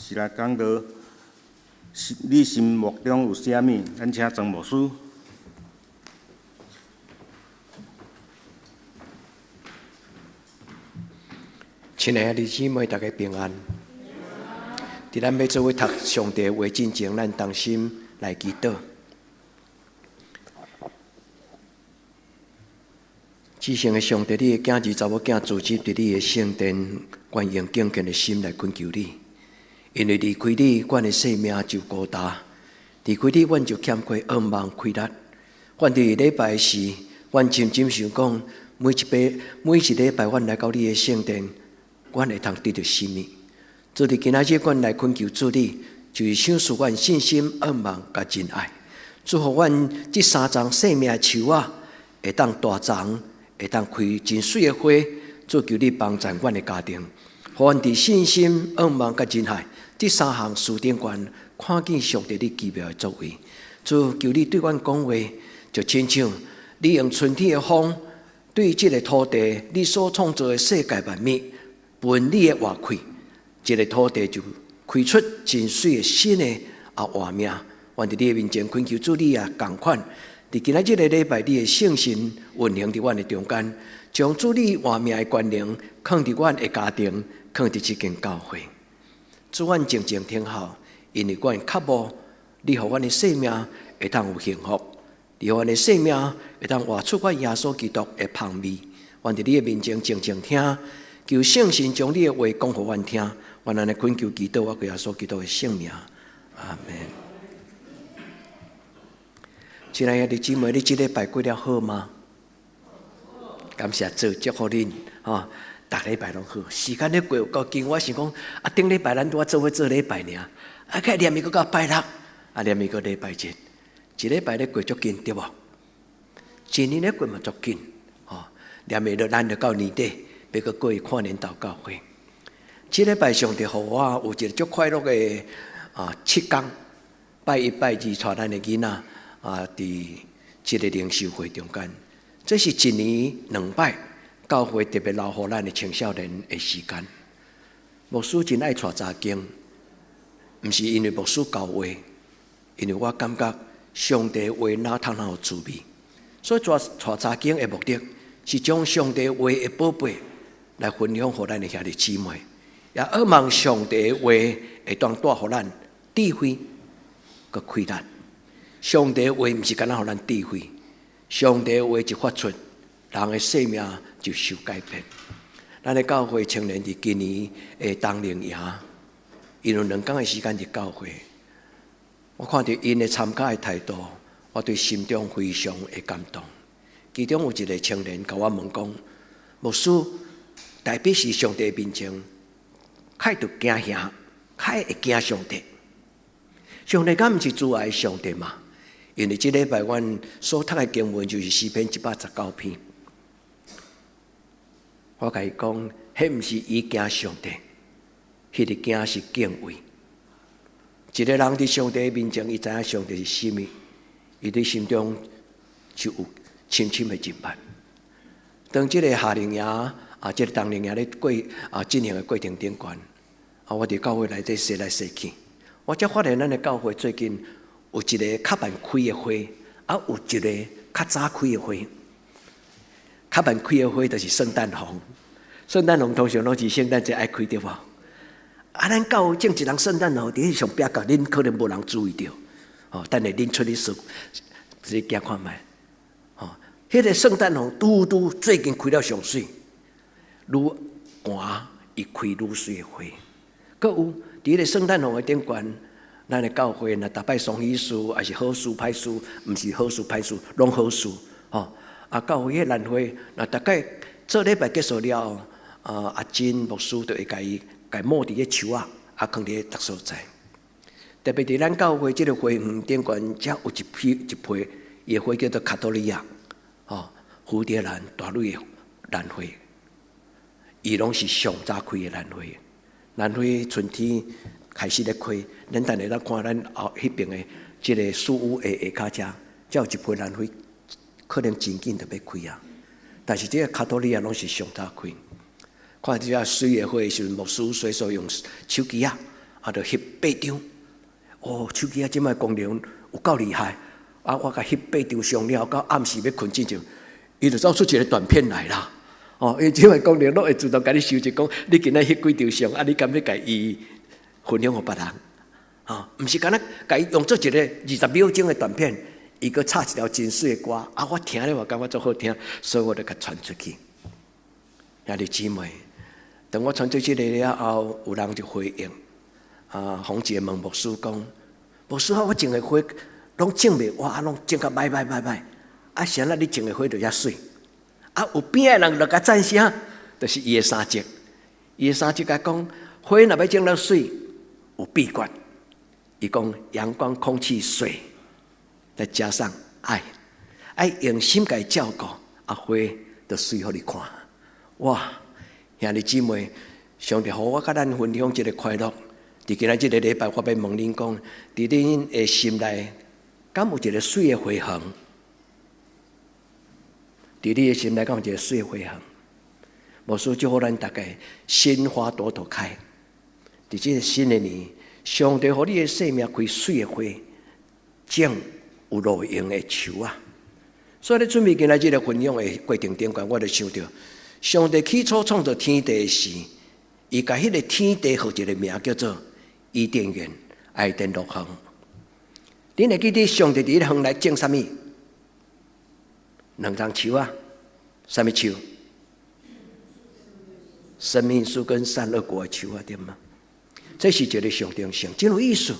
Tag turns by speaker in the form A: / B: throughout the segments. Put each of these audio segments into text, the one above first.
A: 是来讲到你心目中有啥物？咱请庄牧师。
B: 亲爱的弟兄姊妹，大家平安。伫咱要做伙读上帝话之前，咱同心来祈祷。至圣的上帝，你的囝儿查某囝组织伫你的圣殿，愿用敬虔的心来恳求你。因为离开你，阮的生命就孤单；离开你，阮就欠缺渴望快乐。阮伫礼拜时，阮深深想讲，每一礼拜，阮来到你的圣殿，阮会通得到什么？主伫今仔日，阮来恳求主你，就是赏赐阮信心、渴望甲真爱，祝福阮这三丛生命的树啊，会当大丛，会当开真水的花。主求你帮助阮的家庭，互阮伫信心、渴望甲真爱这三项事顶悬，看见上帝你奇妙的作为。主求你对阮讲话，就亲像你用春天的风，对这个土地，你所创造的世界万物，分你的话开，这个土地就开出真水的新的活命。阮伫你的面前恳求主你啊，同款伫今仔日的礼拜，你的圣神运行伫阮的中间，将主你活命的权能放伫阮的家庭，放伫这间教会。主，阮静静听候，因为阮渴慕你，互阮的生命会当有幸福，你互阮的生命会当活出阮耶稣基督的香味。阮伫你的面前静静听，求圣神将你的话讲互阮听。阮安尼恳求祈祷，我耶稣基督的圣名，阿门。亲爱的姊妹，你这礼拜过了好吗？感谢主，祝福恁哈！逐礼拜拢好，时间咧过有够紧。我想讲，顶礼拜咱拄做伙做礼拜尔，开念伊个到拜六，念伊个礼拜日，一礼拜咧过足紧，对无？一年咧过嘛足紧，念伊咱就到年底，要个过去看年祷告会。这礼拜上帝互我有一个足快乐的7天，拜一拜二带咱的囡仔伫这个灵修会中间，这是一年2摆。教会特别留予咱的青少年的时间。牧师真爱带查经，不是因为牧师教话，因为我感觉上帝话哪通有滋味。所以带查经的目的，是将上帝话的宝贝来分享给咱的兄弟姊妹，也渴望上帝的话会当带予咱智慧和开展。上帝的话不是单单予咱智慧，上帝的话一发出，人的生命就受改变。咱的教会青年伫今年的冬令营，因有2天的时间伫教会，我看到因的参加的态度，我对心中非常的感动。其中有一个青年甲我问讲：“牧师，代表是上帝面前，较着惊吓，较会惊上帝。上帝敢毋是主爱的上帝嘛？因为这礼拜阮所读的经文就是诗篇119篇。”我甲伊讲，迄毋是伊惊上帝，迄个惊是敬畏。一个人伫上帝面前，伊知影上帝是甚物，伊伫心中就有深深的敬拜。当这个夏令营这个冬令营咧过进行的过程顶悬，我伫教会内底踅来踅去，我才发现咱的教会最近有一个较晚开的会，有一个较早开的会。较晚开的会就是圣诞红，圣诞红通常拢是圣诞节爱开对无？咱教会种一人圣诞红，伫上壁角，恁可能无人注意到，等下恁出去说，直接行看卖。迄个圣诞红拄最近开了上水，愈寒伊开愈水的花。搁有伫个圣诞红的顶悬，咱的教会若逐摆双喜事，还是好事歹事，毋是好事歹事，拢好事。教会迄兰花，那大概做礼拜结束了，阿珍牧师就会甲伊抹伫个树啊，放伫个逐所在。特别伫咱教会即个花园顶悬，才有一批伊的花叫做卡多利亚，蝴蝶兰、大蕊的兰花，伊拢是上早开的兰花。兰花春天开始咧开，咱等下看咱后迄边的即个树屋的下骹遮，才有一批兰花。可能真紧就要开啊！但是这个卡多利亚拢是上早开。看这水的花的时候，牧师随手用手机就翕8张。哦，手机即摆功能有够厉害，我甲翕8张相了，到暗时要困之前，伊就走出一个短片来啦。伊即摆功能拢会自动甲你收集，讲你今仔翕几张相，你敢要甲伊分享互别人？毋是敢若甲伊用做一个20秒钟的短片，伊阁插一条真水的歌，我听了我感觉足好听，所以我就甲传出去。兄弟姊妹，等我传出去了后，有人就回应。洪杰问牧师讲：“牧师，我种的花拢种袂哇，拢种甲歹。啥你种的花就遐水？有边的人就甲赞声，就是伊的三节。伊的三节甲讲，花若要种到水，有秘诀。伊讲阳光、空气、水，再加上爱用心甲伊照顾，花就水互你看。哇，兄弟姊妹，上帝互我甲咱分享一个快乐。”伫今仔这个礼拜，我要问恁讲，伫恁的心内，敢有一个水的花园？伫你的心内，敢有一个水的花园？牧师祝福咱大家心花朵朵开。伫这个新的年，上帝互你的生命开水的花，种有路用的树啊！所以咧，准备今仔这个分享的过程中间，我就想到，上帝起初创造天地时，伊甲迄个天地互一个名叫做伊甸园、爱甸乐园。恁会记得上帝伫迄园内种啥物？2丛树啊，啥物树？生命树跟善恶果的树啊，对吗？这是一个象征性，真有意思。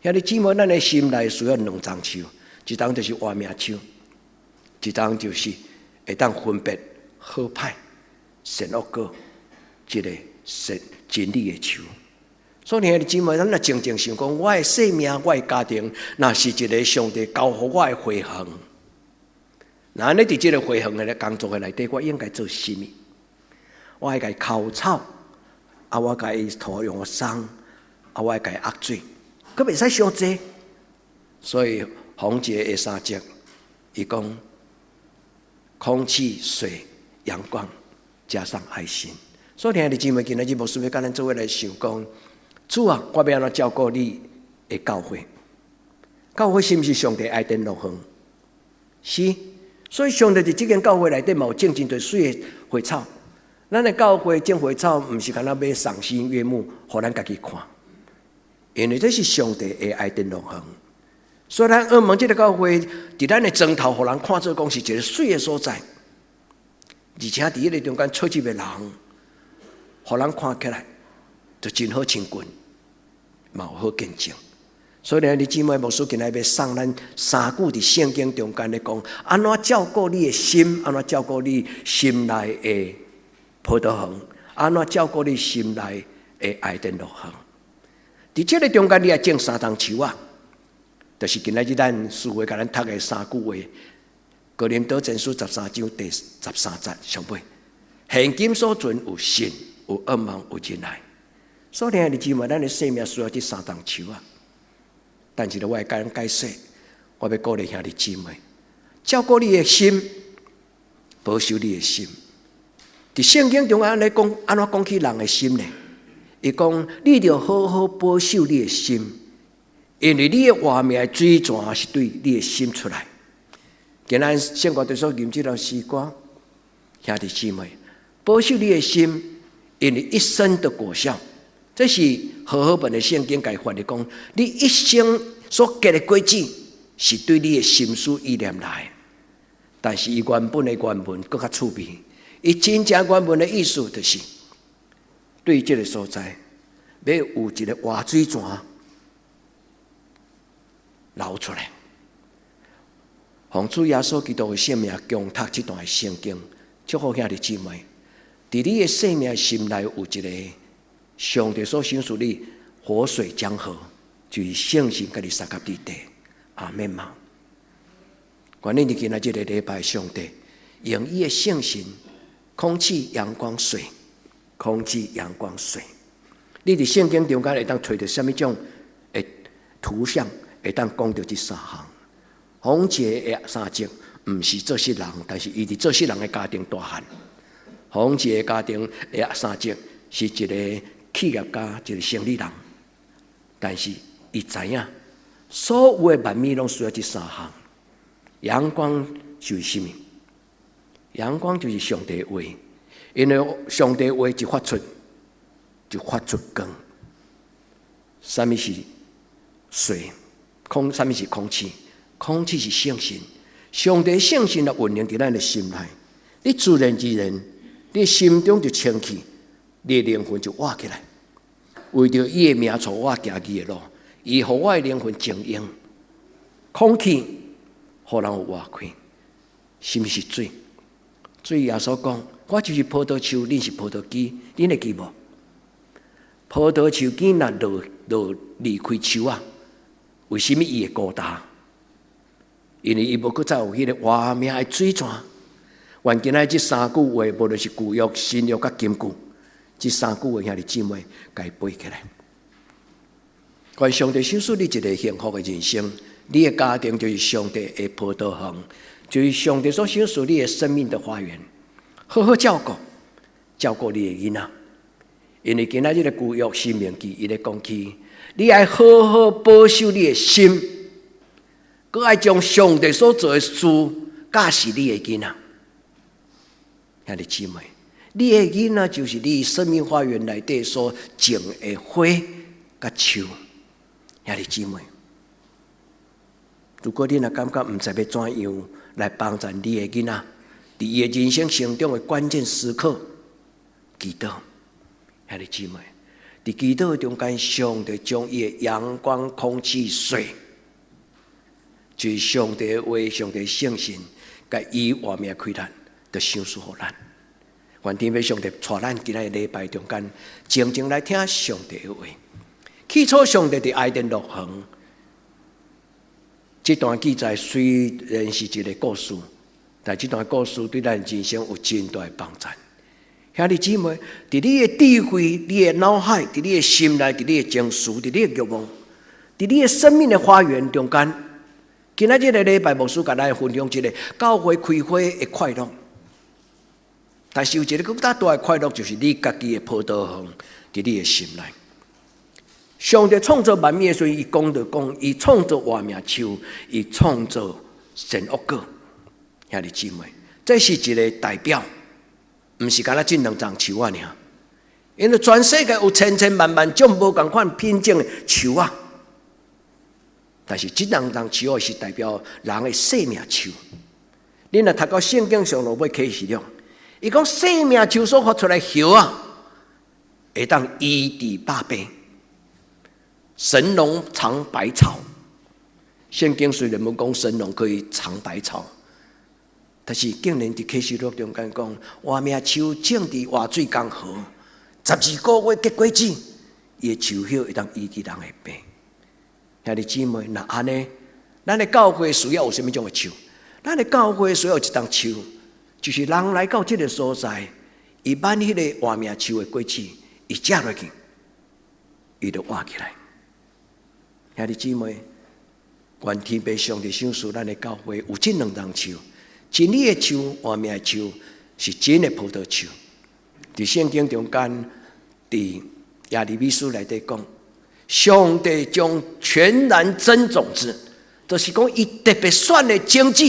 B: 兄弟姊妹，咱的心内需要2丛树，一丛就是活命树，一丛就是会当分别好歹、善恶果，一个真理的树。所以，兄弟姊妹，咱若静静想讲，我的生命、我的家庭，那是一个上帝交予我的花园。那安尼伫这个花园的工作的内底，我应该做什么？我爱甲伊抠草，我甲伊土用松，我爱甲伊压水，佫袂使伤济。所以，洪杰的3节，伊讲空气、水、阳光，加上爱心。所以，兄弟姊妹，今日牧师要甲咱做伙来想讲。主啊，我要安怎照顾你的教会？教会是毋是上帝爱甸乐园？是，所以上帝伫这间教会内底嘛有种真多水的花草。咱的教会种花草，毋是干那要赏心悦目，互咱家己看，因为这是上帝的爱甸乐园。所以咱澳门这个教会，伫咱的砖头，互人看做讲是一个水的所在，而且伫迄个中间出入的人，互人看起来。就真好亲近，嘛有好见证。所以你姊妹牧师今日要送咱3句伫圣经中间咧讲，安怎照顾你的心，安怎照顾你心内的葡萄园，安怎照顾你心内的爱甸乐园。伫这个中间，你要种3丛树啊，就是今日咱思维甲咱读的3句话。哥林多前书13章第13节上尾，现今所存有信、有恶望、有仁爱。所以，兄弟姊妹，咱的生命需要这3丛树啊。但是，我会甲咱解释，我要鼓励兄弟姊妹，照顾你的心，保守你的心。伫圣经中安尼讲，安怎讲起人的心呢？伊讲，你着好好保守你的心，因为你的活命的水泉是对你的心出来。今日圣歌对所吟这条诗歌，兄弟姊妹，保守你的心，因为一生的果效。这是和合本的圣经解发的讲，你一生所结的果子是对你的心思意念来，但是伊原本的原文更较趣味，伊真正原文的意思就是对这个所在要有一个活水泉流出来。奉主耶稣基督的性命强读这段圣经，祝福兄弟姊妹，在你的生命心内有一个。上帝所赏赐你活水江河，就是圣心甲你撒给你地。阿们嘛！愿你今仔这个礼拜，上帝用伊的圣心，空气、阳光、水，空气、阳光、水。你伫圣经中间会当找到什么种的图像，会当讲到这3项。洪杰的3节，毋是做世人，但是伊伫做世人的家庭大汉。洪杰的家庭的3节是一个企业家，一个生意人，但是伊知影，所有的万物拢需要这三项。阳光就是什么？阳光就是上帝的话，因为上帝的话一发出，就发出光。什么是水？什么是空气？空气是圣神，上帝圣神来运行在咱的心内，你自然而然，你心中就清气，你的灵魂就活起来。为着伊的名带我行伊的路，伊互我的灵魂静养。空气互人有活开。什么是水？水耶稣讲：我就是葡萄树，你是葡萄枝，你会记无？葡萄树枝若离开树啊，为什么伊会孤单？因为伊无搁再有迄个活命的水泉。原今仔这三句话，无论是旧约、新约甲金句，这三句话兄弟姊妹，该背起来。愿上帝赏赐你一个幸福的人生，你的家庭就是上帝的葡萄园，就是上帝所赏赐你的生命的花园。好好照顾你的囡仔，因为今仔日的旧约申命记，伊咧讲起，你要好好保守你的心，佮爱将上帝所做的事教示你的囡仔。兄弟姊妹，你的囡仔就是你生命花园内底所种的花甲树。兄弟姊妹，如果你若感觉唔知要怎样来帮助你的囡仔，在伊的人生成长的关键时刻，祈祷。兄弟姊妹，在祈祷的中间，上帝将伊的阳光、空气、水，就是上帝的话、上帝的圣神，甲伊活命开展，就赏赐予咱。愿天父上帝带咱今日礼拜中间，静静来听上帝的话。起初上帝伫爱甸乐园，这段记载虽然是一个故事，但这段故事对咱人生有真大的帮助。兄弟姊妹，伫你的智慧、你的脑海、伫你的心内、伫你的情绪、伫你的欲望、伫你的生命的花园中间，今仔日的礼拜牧师甲咱分享一个教会开花的快乐。但是有一个更大的快乐，就是你家己的葡萄园伫你的心内。上帝创造万物的时候，伊讲就讲，伊创造活命树，伊创造善恶果。兄弟姊妹，这是一个代表，不是干那这两丛树啊尔。因为全世界有千千万万种无同款品种的树啊，但是这两丛树啊是代表人的生命树。你若读到圣经上落尾启示录，伊讲生命树所发出来叶啊，会当医治百病。神农尝百草，圣经虽然冇讲神农可以尝百草，但是竟然伫启示录中间讲，活命树种伫活水江河，12个月结果子，伊的树叶会当医治人的病。兄弟姊妹，那安尼，咱的教会需要有什么种的树？咱的教会需要一丛树，就是人来到这个所在，伊挽迄个活命树的果子，伊食落去，伊就活起来。兄弟姊妹，愿天父上帝赏赐咱的教会有这两丛树，真理的树、活命的树，是真的葡萄树。在圣经中间，在耶利米书内底讲，上帝将全然真种子，就是讲伊特别选的种子、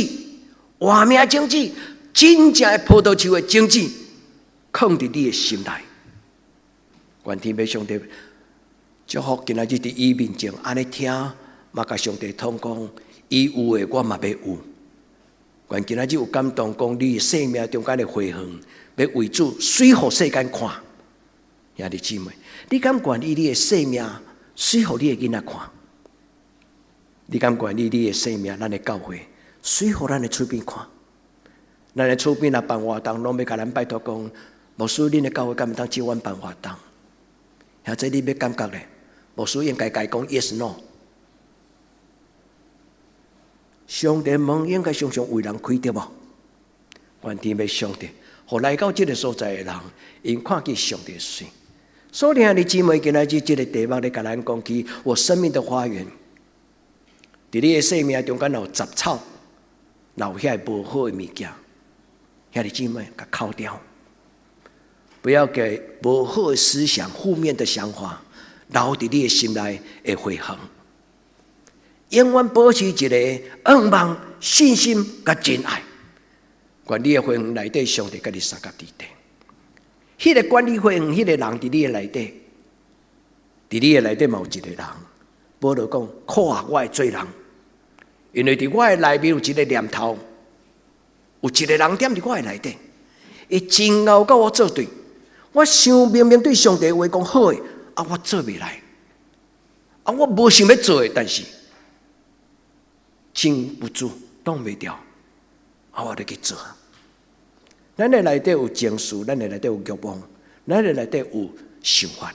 B: 活命的种子、真正的葡萄树的种子，放在你的心内。愿天父上帝祝福今仔日伫伊面前安尼听，嘛甲上帝通讲，伊有诶，我嘛要有。愿今仔日有感动，讲你的生命中间的回恒，要为主水互世间看。兄弟姊妹，你敢愿意你的生命水互你的囡仔看？你敢愿意你的生命，咱的教会水互咱的厝边看？咱的厝边若办活动，拢要甲咱拜托讲，牧师，恁的教会敢毋当借阮办活动？或者你要感觉咧？牧师应该讲 yes no。上帝门应该常常为人开着无？愿天父上帝，互来到这个所在的人，因看见上帝的水。所以兄弟姊妹，今仔日这个题目咧，甲咱讲起我生命的花园。伫你的生命中间有杂草，有遐无好的物件，兄弟姊妹，甲扣掉，不要给无好的思想、负面的想法留伫你的心内会回航，永远保持一个仰望、信心甲真爱。愿你的会员内底，上帝甲你三甲地地。迄个管理会员，迄个人伫你的内底，伫你的内底嘛有一个人。保罗讲：看我的做人，因为伫我的内面有一个念头，有一个人踮伫我的内底，伊真熬甲我作对。我想明明对上帝话讲好的，我做袂来，我无想要做的，但是禁不住，挡袂掉，我得去做。咱的内底有情绪，咱的内底有欲望，咱的内底有想法。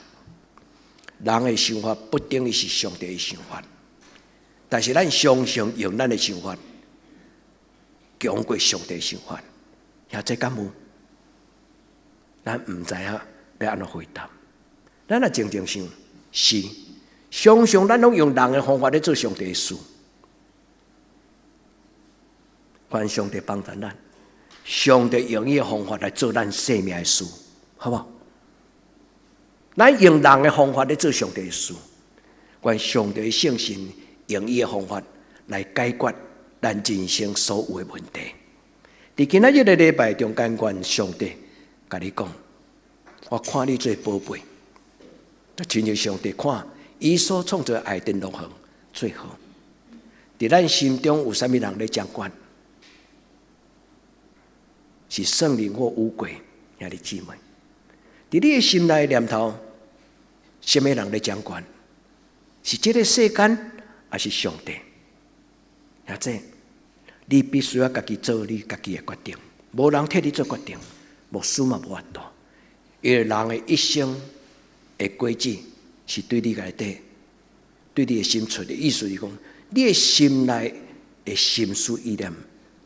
B: 人的想法不等于是上帝的想法，但是咱常常用咱的想法强过上帝的想法，也这敢有？咱唔知影要安怎回答。咱若静静想，是常常咱拢用人的方法来做上帝的事，愿上帝帮助咱。上帝用伊的方法来做咱生命的事，好不好？咱用人的方法来做上帝的事，愿上帝的圣神用伊的方法来解决咱人生所有的问题。伫今仔日的礼拜中间，愿上帝甲你讲，我看你做宝贝，亲像上帝看伊所创造爱的乐园最好。伫咱心中有啥物人咧掌管？是圣灵或污鬼，兄弟姊妹，伫你的心内念头，什么人在掌管？是这个世间，还是上帝？也这，你必须要家己做你家己的决定，无人替你做决定，牧师嘛无法度。因为人的一生的轨迹是对你内底，对你的心出的意思是讲，你的心内的心思意念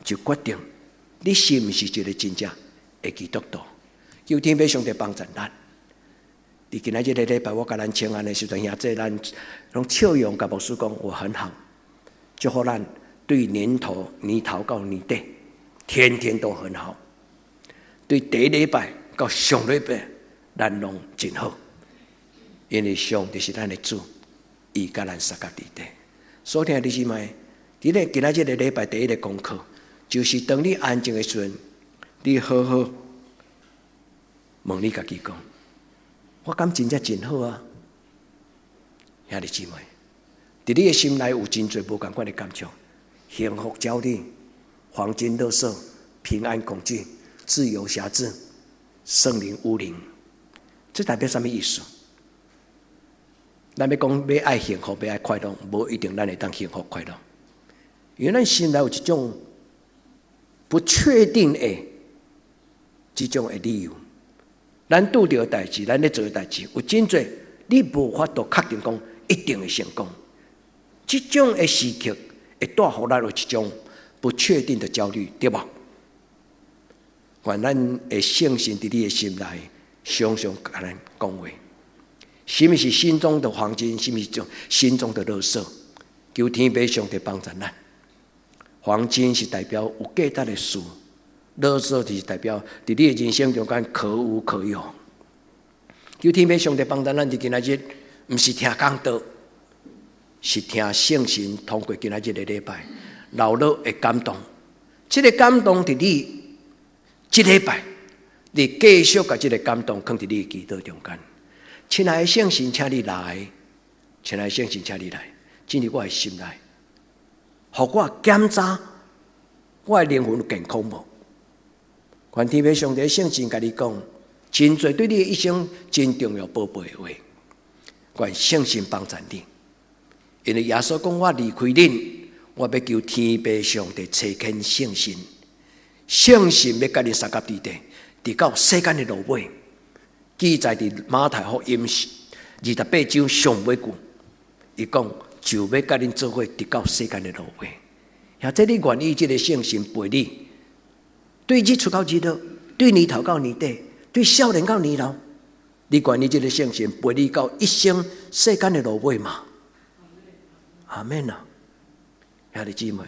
B: 就决定。你是毋是一个真正的基督徒？求天父上帝帮助咱。伫今仔日的礼拜，我甲咱请安的时阵，兄弟咱拢笑容甲牧师讲，我很好，祝福咱对年头到年底，天天都很好。对第一礼拜到上礼拜，咱拢真好，因为上帝是咱的主，伊甲咱三甲地地。所听的弟兄妹，今仔日的礼拜第一个功课。就是当你安静的时阵，你好好问你家己讲，我感真正真好啊，兄弟姊妹，伫你的心内有真侪无同款的感触，幸福焦虑、黄金乐色、平安恐惧、自由辖制、圣灵污灵，这代表什么意思？咱要讲要爱幸福，要爱快乐，无一定咱会当幸福快乐，因为咱心内有一种不确定的这种的理由，咱拄到的代志，咱咧做的代志，有真侪你无法度确定讲一定会成功。这种的时刻会带予咱有一种不确定的焦虑，对吧？愿咱的圣神伫你的心内，常常甲咱讲话。什么是心中的黄金？什么是心中的垃圾？求天父上帝帮助咱。黄金是代表有价值的事，垃圾是代表在你的人生中间可无可有。求天父上帝帮助咱，伫今仔日不是听讲道，是听圣神通过今仔日的礼拜，流露的感动。这个感动在你这礼拜，你继续把这个感动放在你的祈祷中间。亲爱的圣神，请你来，亲爱的圣神，请你来，进入我的心内。互我检查我的灵魂健康无？愿天父上帝圣神甲你讲，真侪对你的一生真重要宝贝的话，愿圣神帮助你。因为耶稣讲，我离开恁，我要求天父上帝垂听圣神，圣神要甲你三甲地地，直到世间的落尾。记载伫马太福音28章上尾句，伊讲。就要甲恁做伙，直到世间的落尾。或者你愿意这个圣神陪你，对日出到日落，对年头到年底，对少年到年老，你愿意这个圣神陪你到一生世间的落尾嘛？阿免啊！兄弟姊妹，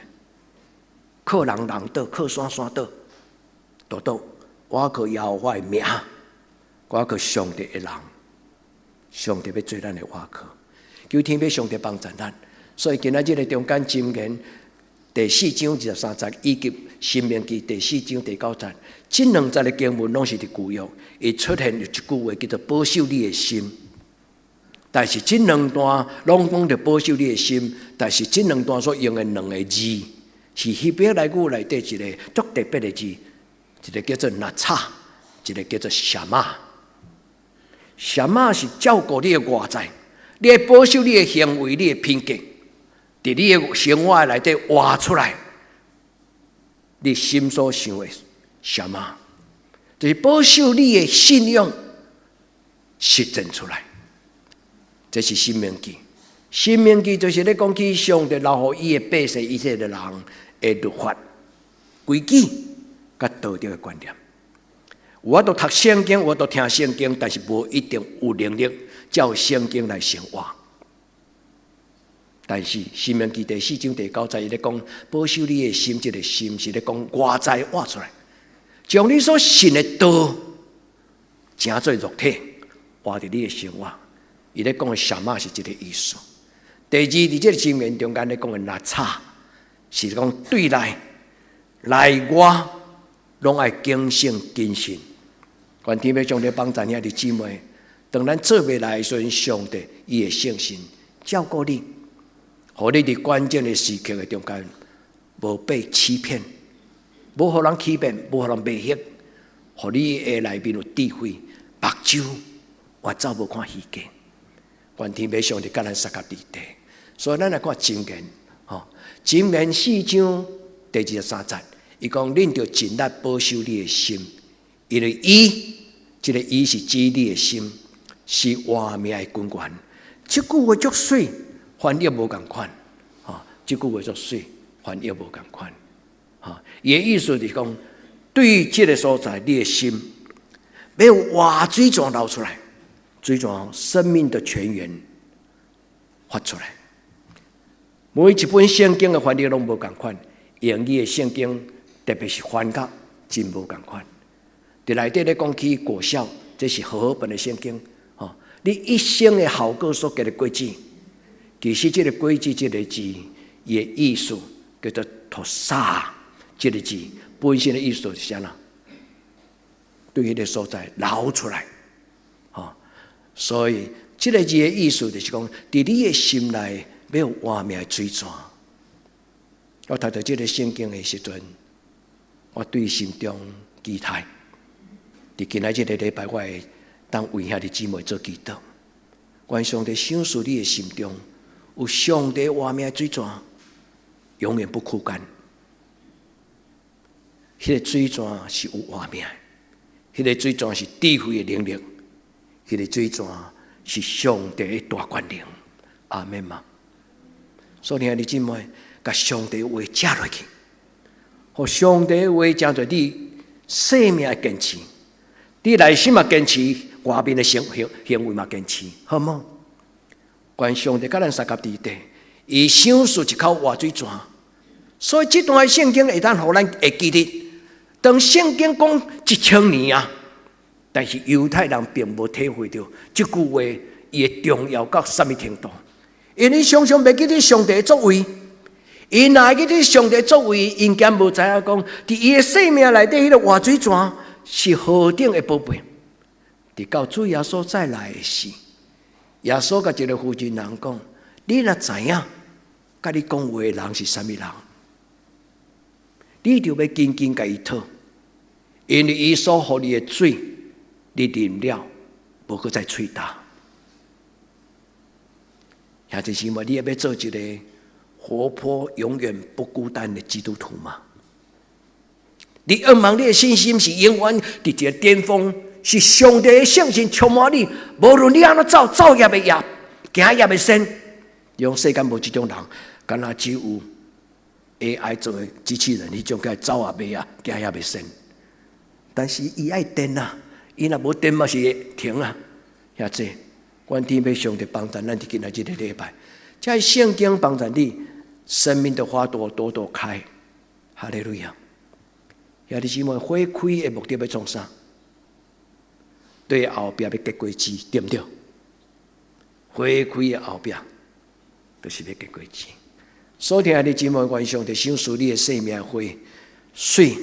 B: 靠人倒，靠山倒，我靠耶和华的名，我靠上帝的人，上帝要做咱的瓦壳，求天父上帝帮助咱。所以今仔日的中间箴言第4章23节，以及申命記第4章第9節，這兩節的經文攏是佇舊約，會出現一句話叫做保守你的心。但是這兩段攏講着保守你的心，但是這兩段所用的兩個字，是希伯來語內底一個足特別的字，一個叫做納差，一個叫做shammah嘛。shammah是照顧你的外在，你會保守你的行為，你的品格，在你的生活內底活出來，你心所想的shammah，就是保守你的信仰實踐出來。這是申命記，申命記就是咧講起上帝留予伊的百姓以色列人的律法、規矩、甲道德的觀念。我都讀聖經，我都聽聖經，但是無一定有能力照聖經來生活。但是申命記第4章第9節，伊咧講保守你的心，這個心是咧講外在活出來，將你所信的道成做肉體，活在你的生活。伊咧講嘅shammah是這個意思。第二，喺這個箴言中間咧講嘅納差，是講對內外攏愛警醒謹慎。願天父上帝幫助兄弟姊妹，當咱做未來的時陣，上帝伊嘅聖神照顧你，互你喺關鍵嘅時刻嘅中間，無被欺騙，無互人欺騙，無互人迷惑，互你嘅內面有智慧，目睭我走無看虛假。願天父上帝甲咱撒甲地地，所以咱來看箴言，箴言4章第23節，伊講恁着盡力保守你的心，因為伊，這個伊是指你的心，是活命的根源。這句話足水，翻譯無共款，這句話足水，翻譯無共款。伊的意思是講，對於這個所在，你的心要活水泉流出來。水泉生命的泉源發出來，每一本聖經的翻譯攏無共款，英語的聖經特別是翻譯真無共款。在內底咧講起果效，這是和合本的聖經。你一生的效果所結的果子，其實這個果子這個字，伊的意思叫做托沙，這個字本身的意思是啥呢？對迄個所在流出來。所以，這個字的意思就是講，在你的心內要有活命的水泉。我讀到這個聖經的時陣，我對心中期待，在今仔這個禮拜，我會當為兄弟姊妹做祈禱。願上帝賞賜你的心中有上帝活命的水泉，永遠不枯乾。迄個水泉是有活命的，迄個水泉是智慧的能力。迄個水泉是上帝的大權能，阿們嘛。所以兄弟姊妹，甲上帝的話食落去，互上帝的話成做你生命的堅持，你內心嘛堅持，外面的行為嘛堅持，好冇？願上帝甲咱撒甲地地，伊賞賜一口活水泉。所以這段聖經會當互咱會記得，當聖經講1000年啊。但是猶太人並無體會到這句話伊的重要到什麼程度，因為常常袂記得上帝的作為，因若記得上帝的作為，因竟無知影講，佇伊的生命內底迄個活水泉是何等的寶貝。佇到主耶穌再來的時，耶穌甲一個婦人人講：你若知影，甲你講話的人是啥物人，你就要緊緊甲伊討，因為伊所予你的水。你啉了，無擱再喙焦。兄弟姊妹，你要做一個活潑、永遠不孤單的基督徒嗎？你渴望你的信心是永遠佇一個巔峰，是上帝的聖神充滿你，無論你安怎走，走也袂厭，行也袂跣。用世間無這種人，敢若只有 AI 做的機器人，迄種個走也袂啊，行也袂跣。但是伊愛電啊！伊若無電嘛是會停啊！遐濟，願天父上帝幫助咱，佇今仔日個禮拜，這聖經幫助你，生命的花朵朵朵開，哈利路亞！兄弟姊妹，花開的目的要創啥？對後壁要結果子，對唔對？花开的后壁，就是要结果子。所听的姊妹，愿上帝赏赐你的生命花水，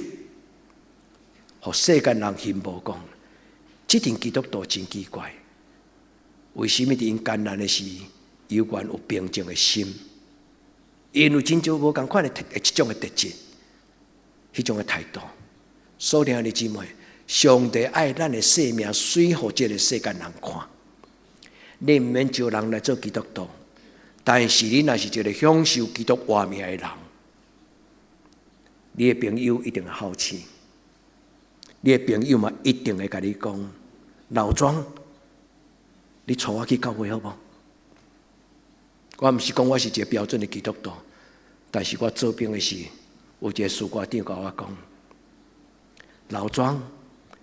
B: 互世间人羡慕讲，这阵基督徒真奇怪，为什么伫因艰难的时，有关有平静的心？因为真少无共款的这种的特质，迄种的态度。所听的姊妹，上帝爱咱的生命水，互这个世间人看。你毋免招人来做基督徒，但是你若是一个享受基督活命的人，你的朋友一定会好奇，你的朋友嘛一定会甲你讲：老庄，你带我去教会好无？我毋是讲我是一个标准的基督徒，但是我做兵的时，有一个士官长甲我讲：老庄，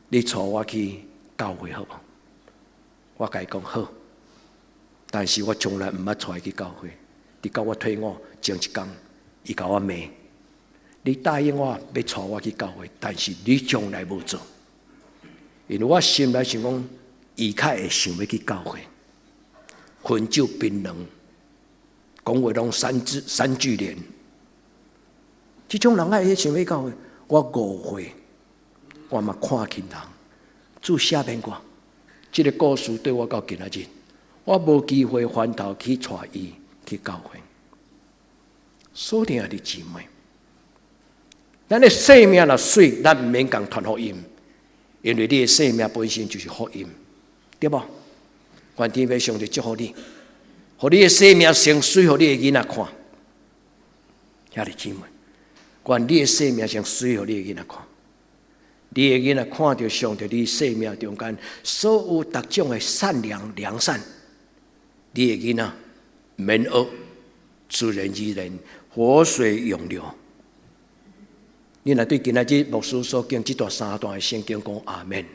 B: 你带我去教会好无？我甲伊讲好，但是我从来毋捌带伊去教会。直到我退伍前一天，伊甲我骂：你答应我要带我去教会，但是你从来无做。因为我心内想讲，伊较会想要去教会，分酒槟榔。讲话拢三句连，这种人爱想要教会，我误会，我嘛看轻人。主赦免我，这个故事对我到今仔日，我无机会翻头去带伊去教会。所听的姊妹，咱的生命若水，咱毋免共传福音，因为你的生命本身就是福音，对无？愿天父上帝祝福你。互你的生命成水，互你的囡仔看，兄弟姊妹，愿你的生命成水，互你的囡仔看。你的囡仔看到上帝你生命中间所有各种的善良良善，你的囡仔免恶，自然而然活水涌流。你若对今仔日牧师所讲这3段的圣经讲阿们，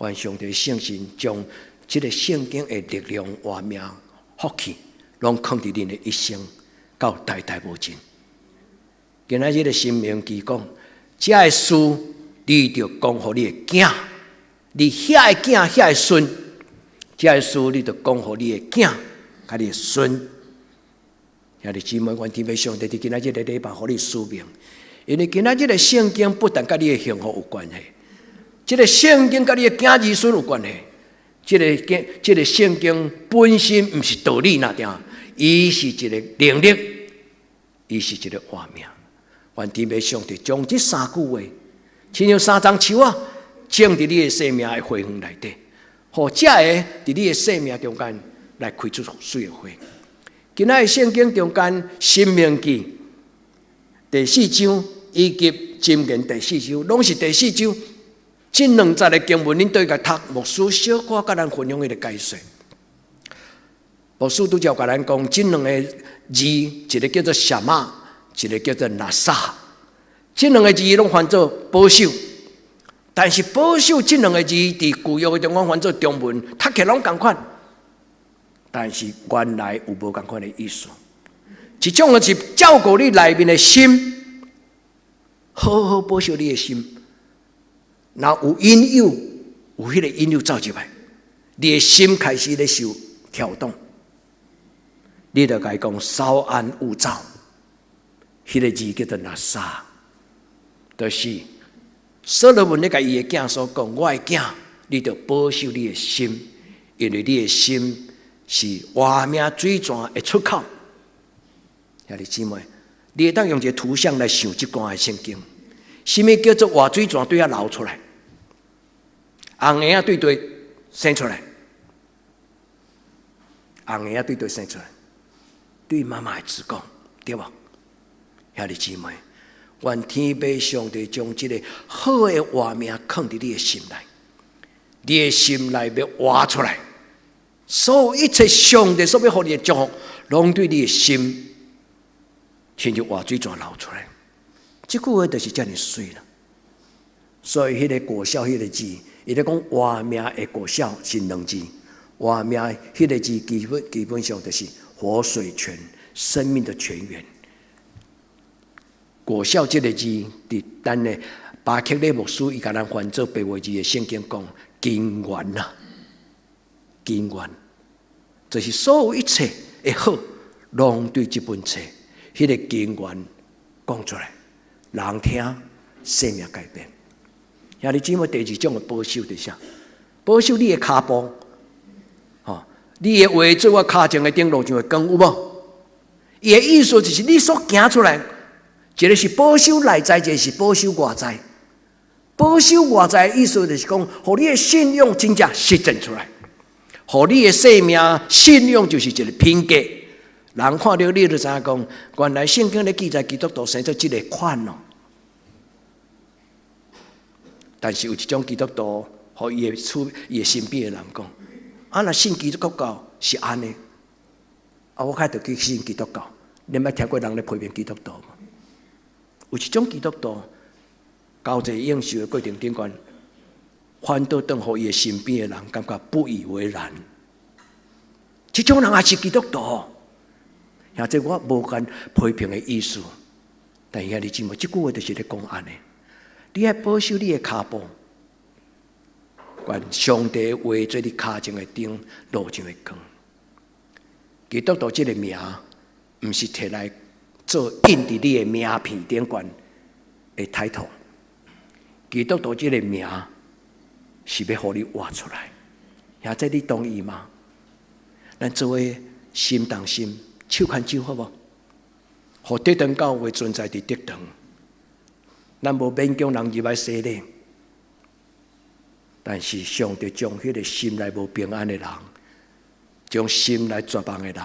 B: 愿上帝圣神将这个圣经的力量活命。福气，拢藏伫恁的一生，到代代无尽。今仔日的新明记讲，这个事你着讲互你的囝，你遐个囝遐个孙，这个事你着讲互你的囝，甲你的孙。兄弟姊妹，愿天父上帝伫今仔日的礼拜，互你使命，因为今仔日的圣经不但甲你的幸福有关系，这个圣经甲你的囝儿孙有关系。这个圣经本身不是道理那点，伊是一个能力，伊是一个活命。愿天父上帝将这3句话，亲像3丛树啊，种伫你的生命的花园内底，互这个伫你的生命中间来开出水的花。今仔的圣经中间，申命记第4章以及箴言第4章，拢是第4章。这2节的经文，恁对个读，牧师小可甲咱分享迄个解说。牧师拄则甲咱讲，这2个字，一个叫做什么，一个叫做拿撒。这2个字拢翻做保守，但是保守这2个字伫旧约的中间翻做中文，读起拢同款，但是原来有无同款的意思。一种是照顾你内面的心，好好保守你的心。若有引诱，有迄个引诱走入来，你的心开始咧受跳动，你就该讲稍安勿躁。迄个字叫做拿撒，就是所罗门咧甲伊的囝所讲：我的囝，你着保守你的心，因为你的心是活命水泉的出口。兄弟姊妹，你会当用一个图像来想这段的圣经。什么叫做活水泉对遐流出来？红叶对对生出来，红叶对对生出来，对妈妈的子宫，对吧？兄弟姊妹，愿天父上帝将这个好的画面放在你的心内，你的心内要活出来，所有一切上帝所要给你的祝福，拢对你的心，亲像活水泉流出来。这句话就是这样水了。所以，迄个果效，迄个字，伊咧讲活命的果效是2字。活命迄个字基本上就是活水泉，生命的泉源。果效这个字，伫咱的巴克勒牧师伊甲咱翻做白话字的圣经讲根源啦，根源。就是所有一切的好，拢对这本册迄个经验讲出来，人听生命改变。兄弟姊妹，第二种的保守是啥？保守你的脚步，你的话做我脚前的顶路上的光，有无？伊的意思就是你所行出来，一个是保守内在，一个是保守外在。保守外在的意思就是讲，互你的信仰真正实践出来，互你的生命信仰就是一个品格。人看到你就知影讲，原来圣经咧记载基督徒生出这个款咯。但是有一种基督徒，互伊的身边的人讲：若信基督教是安尼，我开头去信基督教，你捌听过人咧批评基督徒吗？有一种基督徒，交际应受的过程顶端，反倒当互伊的身边的人感觉不以为然。这种人也是基督徒，或者我无敢批评的意思，但兄弟姊妹，这句话就是咧讲安尼。你要保守你的脚步，愿上帝的话做你脚前的灯，路上的光。基督徒这个名，不是摕来做印在你的名片顶端的抬头。基督徒这个名，是要互你活出来。现在你同意吗？咱作为心同心，手牵手，好不好？互德堂教会存在伫德堂。咱无勉强人入来洗礼，但是上帝将迄个心内无平安的人，将心内绝望的人，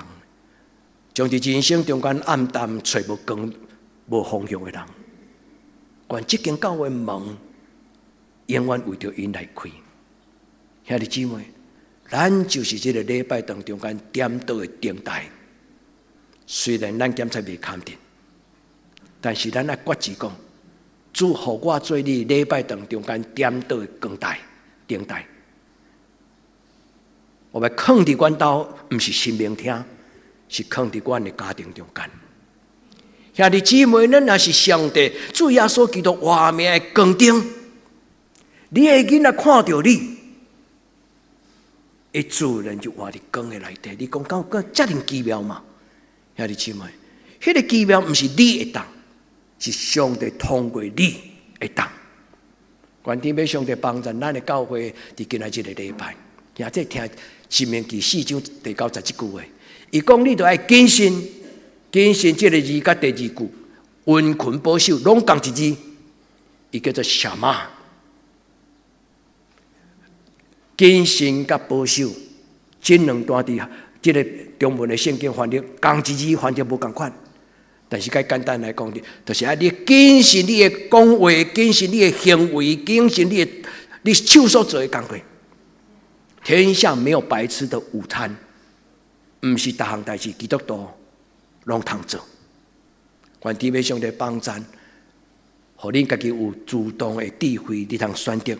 B: 将伫人生中间暗淡、找无光、无方向的人，愿这间教会门永远为着因来开。兄弟姊妹，咱就是这个礼拜堂中间点倒的灯台。虽然咱检测未看见，但是咱爱决志讲。主互我做你礼拜堂中间点倒的光台、灯台。我要放伫阮兜，不是神明厅，是放伫阮的家庭中间。兄弟姊妹，咱也是上帝主耶稣基督活命的光灯。你的囡仔看到你，伊自然就活伫光的内底。你讲这样奇妙吗？兄弟姊妹，迄个奇妙不是你会当。是上帝通过你会当，愿天要上帝帮助咱的教会伫今仔日的礼拜，也即听申命记4章第91句话，伊讲你著爱谨慎，谨慎这个字甲第二句，温困保守，拢共一字，伊叫做什么？谨慎甲保守，这两段伫这个中文的圣经翻译，共一字翻译无共款。但是，简单来讲，就是你谨慎你的讲话，谨慎你的行为，谨慎你手所做的工作。天下没有白吃的午餐，不是大项代志基督徒拢通做。愿天父上帝帮助，互恁家己有主动的智慧，你通选择，在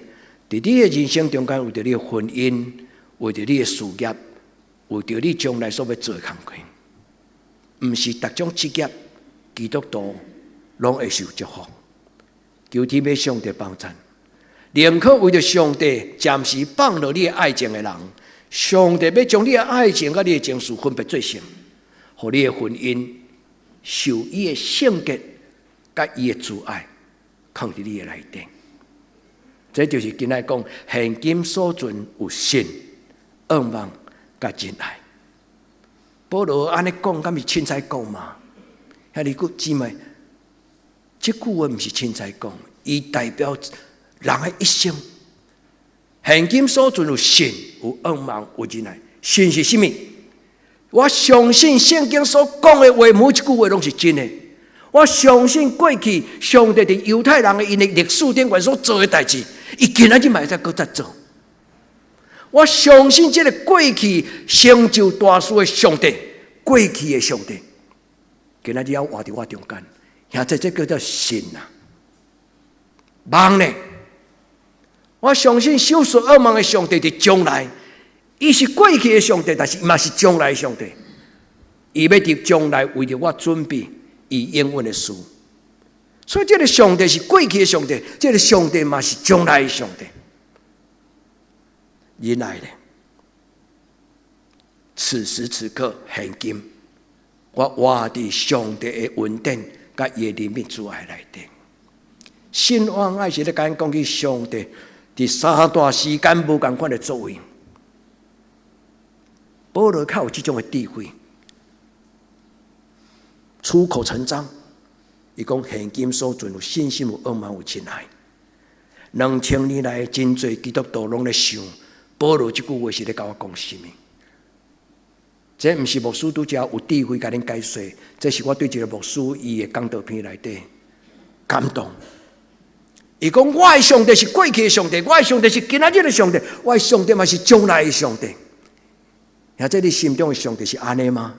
B: 你的人生中间，为着你的婚姻，为着你的事业，为着你将来所要做的工作，不是各种职业。基督徒拢会受祝福，求天父上帝帮助，宁可为着上帝暂时放落你的爱情的人，上帝要将你的爱情甲你的情绪分别做成，互你的婚姻受伊的圣洁甲伊的慈爱放伫你的内底。这就是今仔讲，现今所存有信、仰望甲仁爱。保罗安尼讲，敢是凊彩讲嘛？兄弟姊妹，这句话不是凊彩讲，伊代表人的一生。现今所存有信、有仰望、有仁爱。信是什么？我相信圣经所讲的话，每一句话拢是真的。我相信过去上帝伫犹太人的因的历史顶端所做的代志，伊今仔日嘛会再搁再做。我相信这个过去成就大事的上帝，过去的上帝。今仔日要活伫我中间，现在这叫做信啊！梦呢？我相信守守仰望的上帝伫将来，伊是过去的上帝，但是嘛是将来的上帝。伊要伫将来为着我准备伊应允的事，所以这个上帝是过去的上帝，这个上帝嘛是将来的上帝。仁爱呢？此时此刻现今，我活伫上帝的恩典甲伊的怜悯之爱内底。信望爱是咧甲讲起上帝伫三大时间无共款的作为。保罗较有这种的智慧，出口成章。伊讲现今所存有信心、有恩、有亲爱，2000年来真侪基督徒拢咧想，保罗这句话是咧甲我讲什么？这不是牧师拄则有智慧甲恁解说，这是我对一个牧师伊的讲道片内底感动。伊讲我的上帝是过去的上帝，我的上帝是今仔日的上帝，我的上帝嘛是将来的上帝。现在你心中的上帝是安尼吗？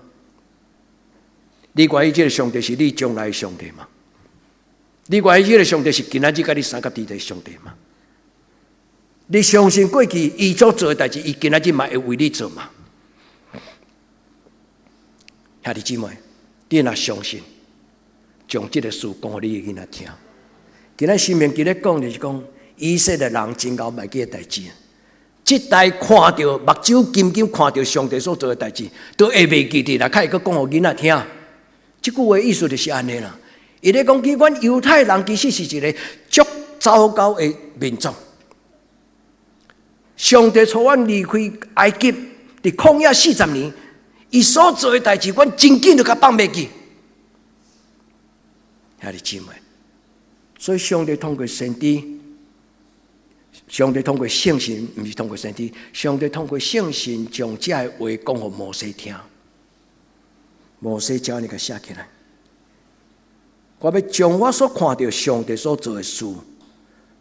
B: 你怀疑这个上帝是你将来的上帝吗？你怀疑这个上帝是今仔日甲你三甲地的上帝吗？你相信过去伊所做的代志，伊今仔日嘛会为你做吗？兄弟姊妹，你若相信，将这个事讲给你的囡仔听。今仔新明记咧讲就是讲，以色列人真够忘记的代志。这代看到目睭金金看到上帝所做的代志，都会袂记得啦。开个讲给囡仔听，这句话意思就是安尼啦。伊咧讲，阮犹太人其实是一个足糟糕的民族。上帝带阮离开埃及，伫旷野40年，伊所做的代志，阮真紧就甲放袂记。兄弟姊妹，所以上帝通过先知。上帝通过圣神，不是通过先知，上帝通过圣神将这话讲给摩西听。摩西叫你给写起来。我要将我所看到上帝所做的事，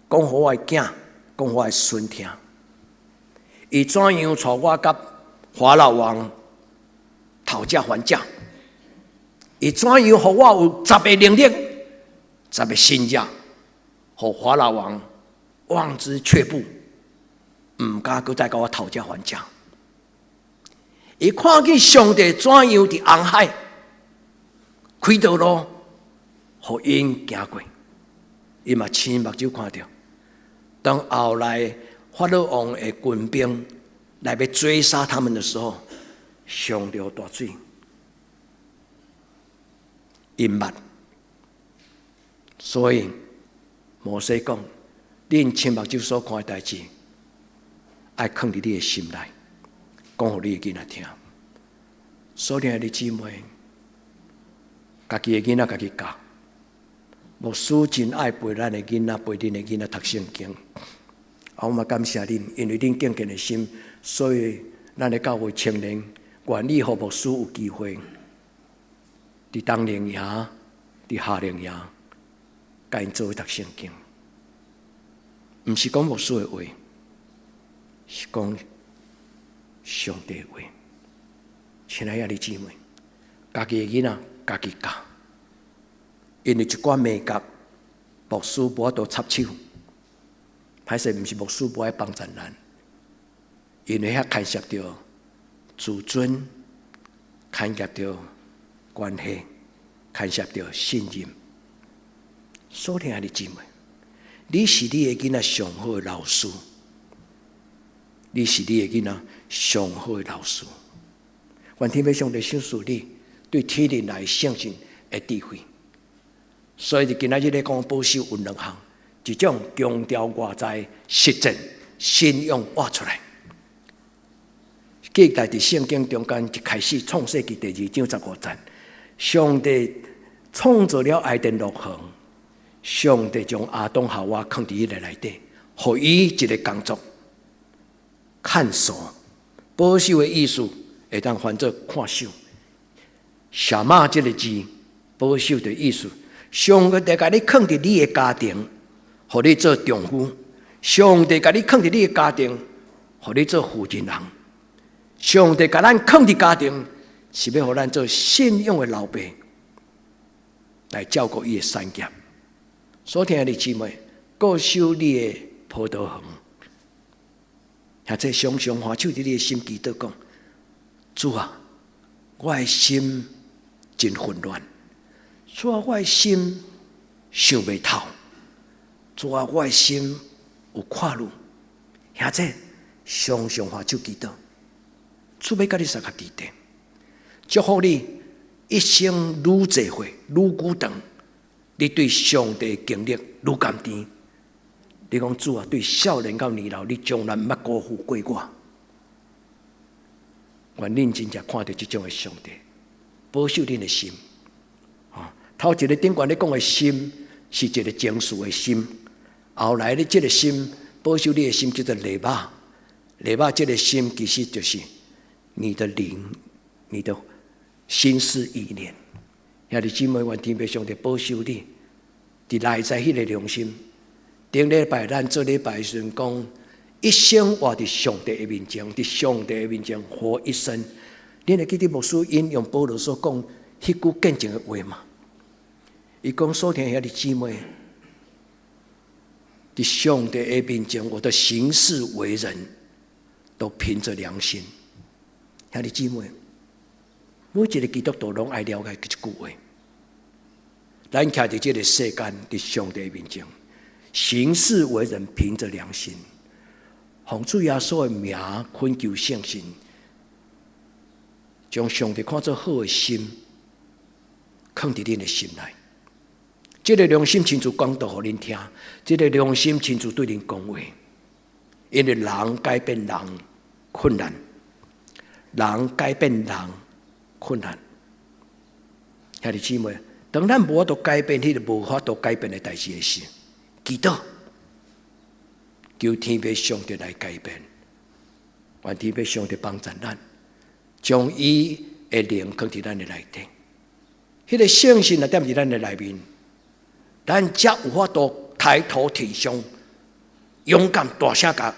B: 讲给我的囝，讲给我的孙听。伊怎样带我甲法老王讨价还价？伊怎样让我有10个能力、10个心价，和法老王望之却步，唔敢搁再跟我讨价还价。伊看见上帝怎样伫红海开道路，互因行过，伊嘛亲目睭看到。当后来法老王的军兵来要追杀他们的时候，上流大水淹没。所以摩西讲，恁亲目睭所看的代志，爱藏伫你的心内，讲互你的囡仔听。所以你姊妹，家己的囡仔家己教。牧师真爱陪咱的囡仔，陪恁的囡仔读圣经。我嘛感谢恁，因为恁敬虔的心，所以咱的教会青年愿意互牧师有机会，伫冬令营、伫夏令营，甲因做伙读圣经。不是讲牧师的话，是讲上帝的话。亲爱的姊妹，家己的囡仔家己教，因为一寡美角，牧师无法度插手。歹势，不是牧师无爱帮助咱，因为遐牵涉到自尊，牵涉到关系，牵涉到信任。所以，爱的姊妹，你是你的囡仔上好的老师，你是你的囡仔上好的老师。愿天父上帝赏赐你对体力来相信的智慧。所以，今仔日咧讲保守有2项，一种强调外在实践信仰挖出来。记载伫圣经中间一开始创世纪第2章15节，上帝创造了爱甸6行。上帝将亚当夏娃放伫伊个内底，互伊一个工作，看守。保守的意思会当翻做看守。小马这个字，保守的意思，上帝甲你放伫你的家庭，互你做丈夫；上帝甲你放伫你的家庭，互你做负责人。上帝甲咱放伫家庭，是要互咱做信仰的老爸，来照顾伊的产业。所听的姊妹，固守你的葡萄园，或者常常花手伫你的心祈祷讲：主啊，我的心真混乱；主啊，我的心想袂透；主啊，我的心有看路。或者常常花手祈祷，主要甲你三甲地地，祝福你一生愈智慧、愈久长，你对上帝的经历愈甘甜。你讲主啊，对少年到年老，你从来毋捌辜负过我。愿恁真正看到这种的上帝，保守恁的心。头一个顶悬咧讲的心，是一个情绪的心；后来咧，这个心保守你的心叫做礼巴。礼巴这个心，其实就是你的灵、你的心思意念。兄弟姊妹，愿天父上帝保守你，伫内在迄个良心。顶礼拜咱做礼拜的时阵讲，一生活伫上帝的面前，伫上帝的面前活一生。你会记得牧师引用保罗所讲迄句见证的话吗？伊讲所听兄弟姊妹，伫上帝的面前，我的行事为人，都凭着良心。兄弟姊妹，每一个基督徒拢爱了解这句话。咱徛伫这个世间，伫上帝的面前。行事为人凭着良心，奉主耶稣的名恳求圣神，将上帝看作好的心放伫恁的心内。这个良心亲自讲道互恁听，这个良心亲自对恁讲话。因为人改变人困难，人改变人困难。兄弟姊妹，当咱无法度改变迄个无法度改变的代志的时，祈祷，求天父上帝来改变，愿天父上帝帮助咱，将伊的灵放伫咱的内底，迄个圣心来踮伫咱的内面，咱才有法度抬头挺胸，勇敢大声甲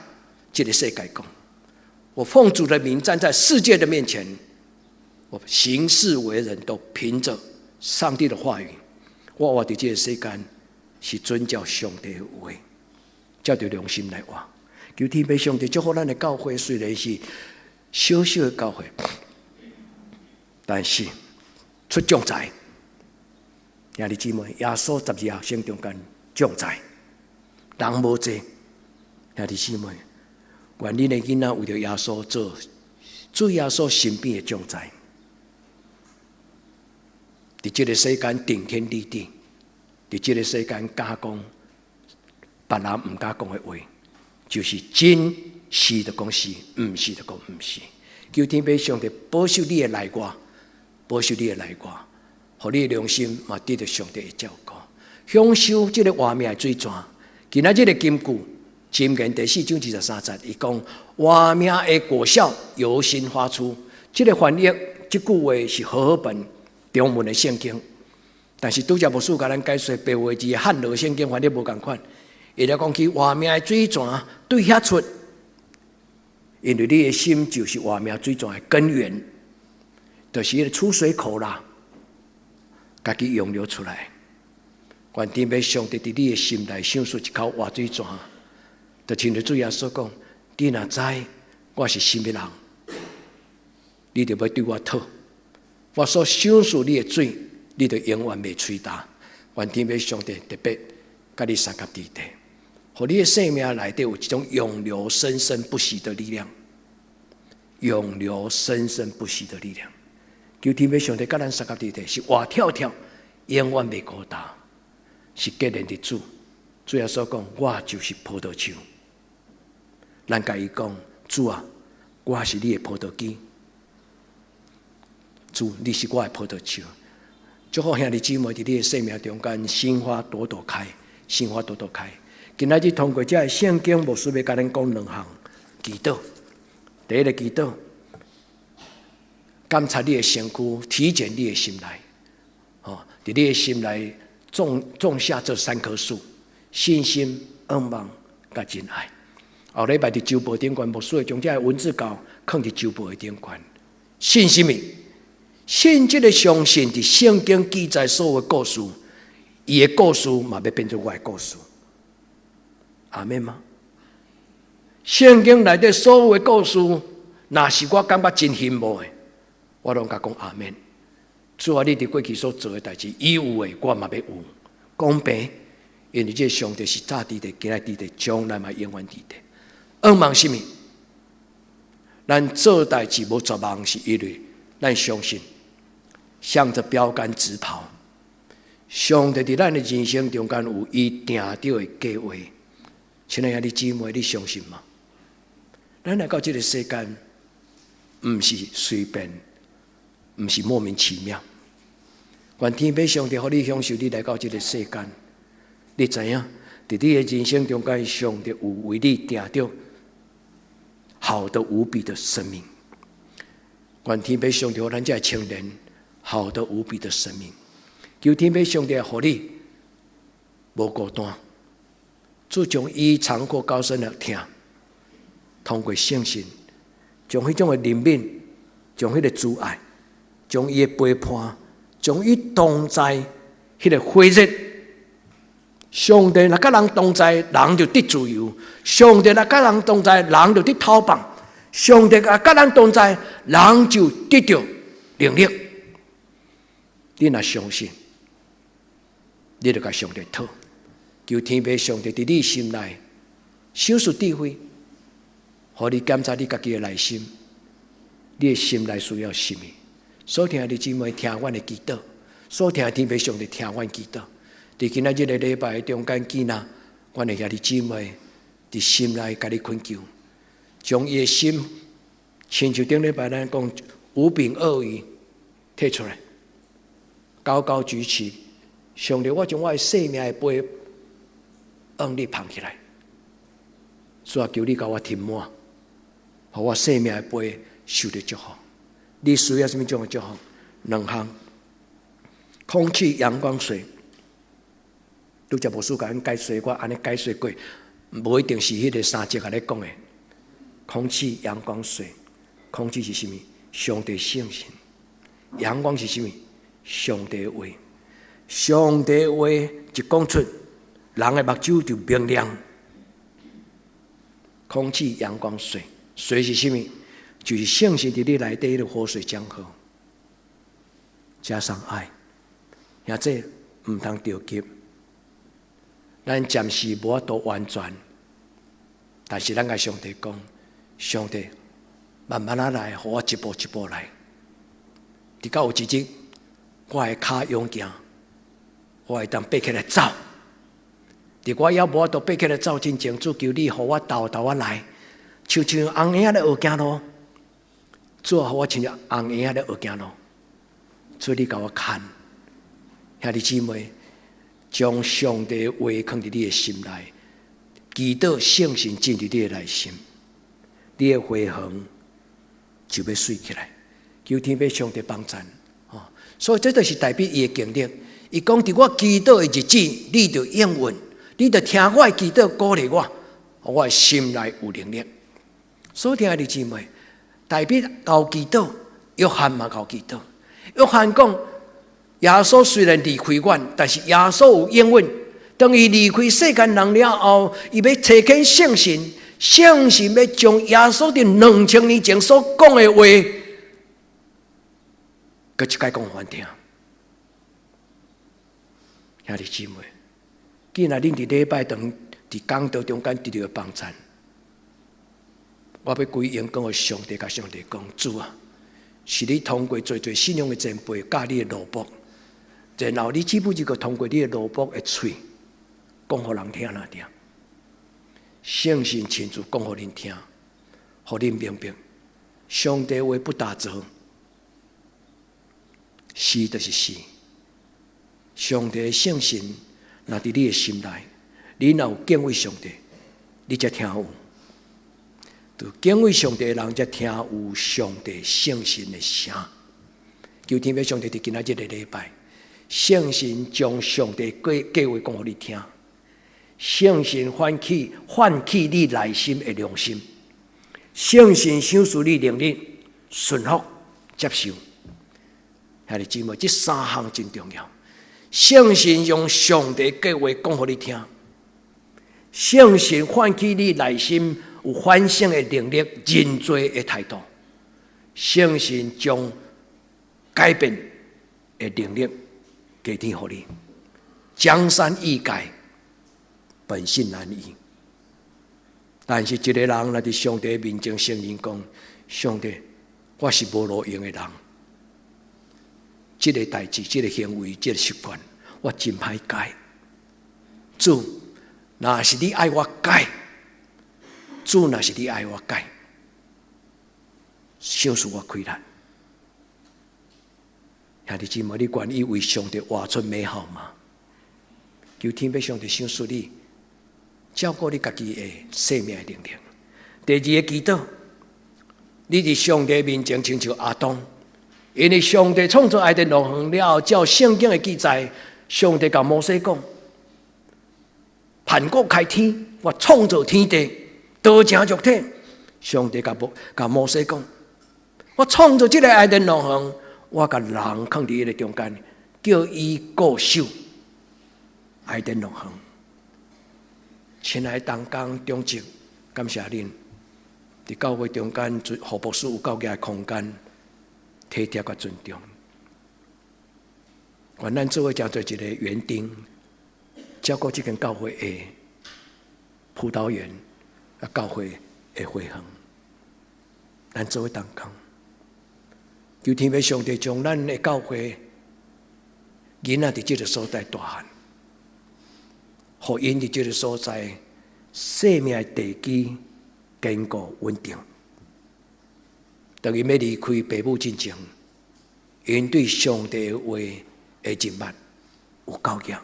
B: 这个世界讲：我奉主的名站在世界的面前，我行事为人都凭着上帝的话语，我活伫这个世间。是遵照上帝的话，照着良心来活。求天父上帝祝福咱的教会，虽然是小小的教会，但是出将才。兄弟姊妹，耶稣12学生中间将才，人无济。兄弟姊妹，愿恁的囡仔为着耶稣做主耶稣身边的将才，伫这个世间顶天立地。伫这个世间加讲别人唔敢讲的话，就是真是就讲是，唔是就讲唔是。求天父上帝保守你的内外，保守你的内外，互你的良心嘛得到上帝的照顾，享受这个活命的水泉。今仔这个金句，箴言第4章23節，伊讲活命的果效由心发出。这个翻译这句话是和合本中文的圣经。但是拄则牧师甲咱解说白话字汉罗圣经翻译无共款，伊来讲起活命的水泉对遐出，因为你的心就是活命水泉的根源，就是迄个出水口啦，家己涌流出来。愿天父上帝伫你的心内想出一口活水泉，就亲像主耶稣讲：你若知我是什么人，你就要对我讨。我所想出你的水。你就永远袂吹干。愿天父上帝特别甲你三甲地地，互你的生命内底有一种永流生生不息的力量，永流生生不息的力量。求天父上帝甲咱三甲地地是活跳跳，永远袂孤单，是结连的主。主耶稣讲：我就是葡萄树。咱甲伊讲：主啊，我是你的葡萄枝。主，你是我的葡萄树。祝福兄弟姊妹伫你的生命中间，心花朵朵开，心花朵朵开。今仔日通过这圣经，牧师要甲咱讲2项祈祷。第一个祈祷，监察你的身躯，体检你的心内，伫你的心内种下这3棵树：信心、仰望、甲真爱。后礼拜伫周报顶悬，牧师会将这文字稿放伫周报的顶悬。信心的。信这个相信伫圣经记载所有的故事，伊的故事嘛要变做我的故事。阿们吗？圣经内底所有的故事，若是我感觉真羡慕的，我拢甲讲阿们。主啊，你伫过去所做的代志，已有的我嘛要有。公平，因为这上帝是早伫的，今仔伫的，将来嘛永远伫的。仰望什么？咱做代志无绝望，是因为咱相信，向着标杆直跑。上帝伫咱的人生中间有伊定定的计划。亲爱的姊妹，你相信吗？咱来到这个世间，不是随便，不是莫名其妙。愿天父上帝让你享受你来到这个世间，你知影，在你的人生中间，上帝有为你定定好的无比的生命。愿天父上帝让咱这青年好的无比的生命。求天父上帝让你无孤单，主将伊长阔高深的听，通过信心，将迄种的怜悯，将迄个阻碍，将伊的陪伴，将伊同在迄个火热。上帝若甲人同在，人就得自由；上帝若甲人同在，人就得逃亡；上帝若甲人同在，人就得到能力。你若相信，你就甲上帝讨，求天父上帝伫你心内小术智慧，互你检查你家己的内心，你的心内需要什么？所听的姊妹听阮的祈祷，所听的天父上帝听阮祈祷。伫今仔日的礼拜中间见呐，阮的兄弟姊妹伫心内甲你恳求，将伊的心，亲像顶礼拜咱讲五饼二鱼摕出来，高高举起。上帝，我将我的生命的杯往你捧起来，所以求你甲我填满，互我生命的杯受到祝福。你需要什么种的祝福？两项：空气、阳光、水。拄则无事甲咱解说，我安尼解说过，无一定是迄个三节甲你讲的。空气、阳光、水。空气是什么？上帝圣神。阳光是什么？上帝的话。上帝的话一讲出，人的目睭就明亮。空气、阳光、水，水是什么？就是圣神伫你内底的活水江河，加上爱，也这唔通着急。咱暂时无法度完全，但是咱甲上帝讲，上帝慢慢啊来，互我一步一步来。直到有一日，我的脚勇行。我会当爬起来走，伫我也无法度爬起来走之前，主求你，互我豆豆啊来，像红婴咧学行路，主互我像红婴咧学行路，所以你甲我看，兄弟姊妹，将上帝的话放伫你的心内，祈祷圣神进入你的内心，你的回恒就要水起来，求天父上帝帮咱，所以这就是代表伊的经历。伊讲伫我祈祷的日子，你就应允，你就听我的祈祷鼓励我，我的心内有能力。所以听的姊妹，代表搞祈祷，约翰嘛搞祈祷。约翰讲，耶稣虽然离开阮，但是耶稣有应允。当伊离开世间人了后，伊要找见圣神，圣神要将耶稣伫2000年前所讲的话，搁一解讲互阮听。兄弟姊妹，既然恁伫礼拜堂伫讲道中间得到帮助，我要归荣光给上帝，甲上帝讲：主啊，是你通过最信仰的前辈教你的奴仆，然后你只不过通过你的奴仆的嘴讲互人听哪听，圣神亲自讲互恁听，互恁明白，上帝话不打折，是就是是。上帝的圣神若伫你的心内，你若有敬畏上帝，你才听有。就敬畏上帝的人才听有上帝圣神的声。求天父上帝伫今仔日的礼拜，圣神将上帝计划讲互你听，圣神唤起你内心的良心，圣神赏赐你能力，顺服接受。兄弟姊妹，这三项真重要。圣神用上帝计划讲互你听，圣神唤起你内心有反省的能力、认罪的态度，圣神将改变的能力加添互你。江山易改，本性难移。但是一个人若伫上帝面前承认讲，上帝，我是无路用的人，这个代志、这个行为、这个习惯，我真歹改。主，若是你爱我改，主若是你爱我改，小事我开难。兄弟姊妹，你愿意为上帝活出美好吗？求天父上帝赏赐你，照顾你家己的生命的能力。第二个祈祷，你伫上帝面前亲像亚当，因为上帝创造爱的永恒了后，照圣经的记载，上帝甲摩西讲：盘古开天，我创造天地，道成肉体。上帝甲摩西讲：我创造这个爱的永恒，我甲人放伫伊个中间，叫伊固守爱的永恒。亲爱的同工中职，感谢恁伫教会中间，互牧师有够个空间，体贴甲尊重。愿咱做伙成做一个园丁，照顾这间教会的葡萄园，教会的会堂。咱做伙同工，求天父上帝将咱的教会囡仔伫这个所在大汉，互因伫这个所在生命的地基坚固稳定。当因要离开父母之前，因对上帝的话的认捌有够强。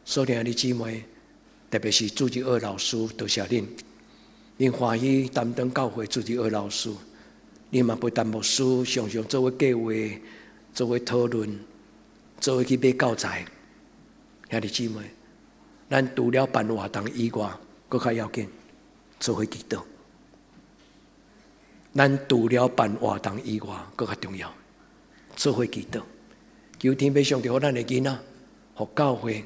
B: 所以弟姊妹，特别是主日学老师，多谢恁，恁欢喜担当教会主日学老师，恁嘛陪担牧师常常做伙计划、做伙讨论、做伙去买教材。兄弟姊妹，咱除了办活动以外，更较要紧，做伙祈祷。咱除了办活动以外，更较重要，做伙祈祷。求天父上帝，互咱的囡仔，互教会，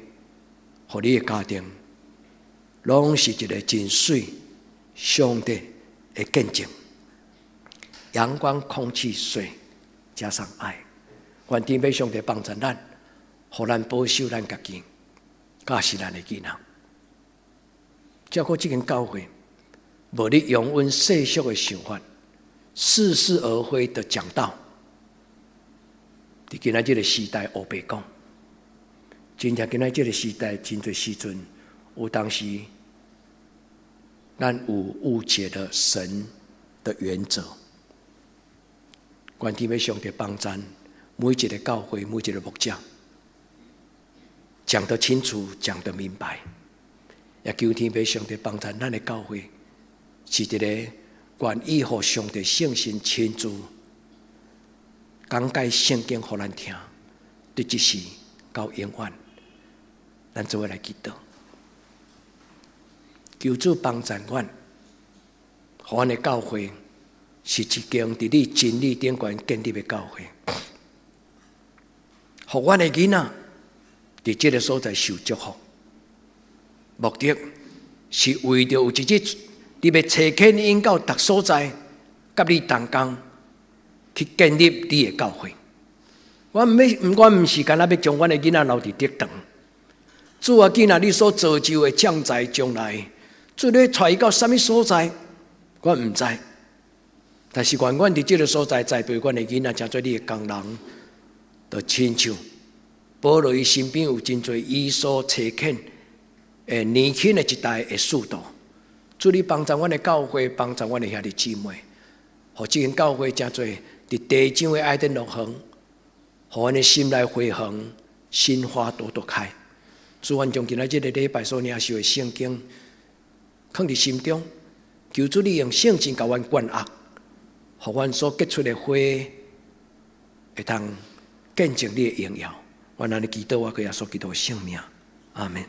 B: 互你的家庭，拢是一个真水上帝的见证。阳光、空气、水，加上爱，愿天父上帝帮助咱，互咱保守咱家己，甲是咱的囡仔。照顾这间教会，无你永远世俗的想法，似是而非的讲道。伫今仔这个时代，黑白讲，真正今仔这个时代，真侪时阵，有当时，咱有误解了神的原则。愿天父上帝帮助每一个教会，每一个牧者，讲得清楚，讲得明白。也求天父上帝帮助咱的教会，是一个愿意互上帝圣神亲自讲解圣经互咱听，对这时到永远。咱做伙来祈祷，求主帮助阮，互阮的教会是一间伫你真理顶悬建立的教会，互阮的囡仔伫这个所在受祝福。目的是为着有一日，你要找牵引到逐所在，甲你同工去建立你的教会。我唔是干那要将阮的囡仔留伫竹堂。主啊，既然你所造就的将在将来，主你带伊到什么所在，我唔知。但是愿阮伫这个所在栽培阮的囡仔，诚做你的工人，就亲像保罗伊身边有真侪伊所找见年轻的一代的速度。主你帮助阮的教会，帮助阮的兄弟姊妹，互这间教会诚侪伫地上的爱的永恒，互阮的心来回恒，心花朵朵开。主，阮将今仔这个礼拜所领受的圣经放伫心中，求主你用圣经甲阮灌压，互阮所结出的花会当见证你的荣耀。阮安尼祈祷，我给耶稣基督的圣名，阿门。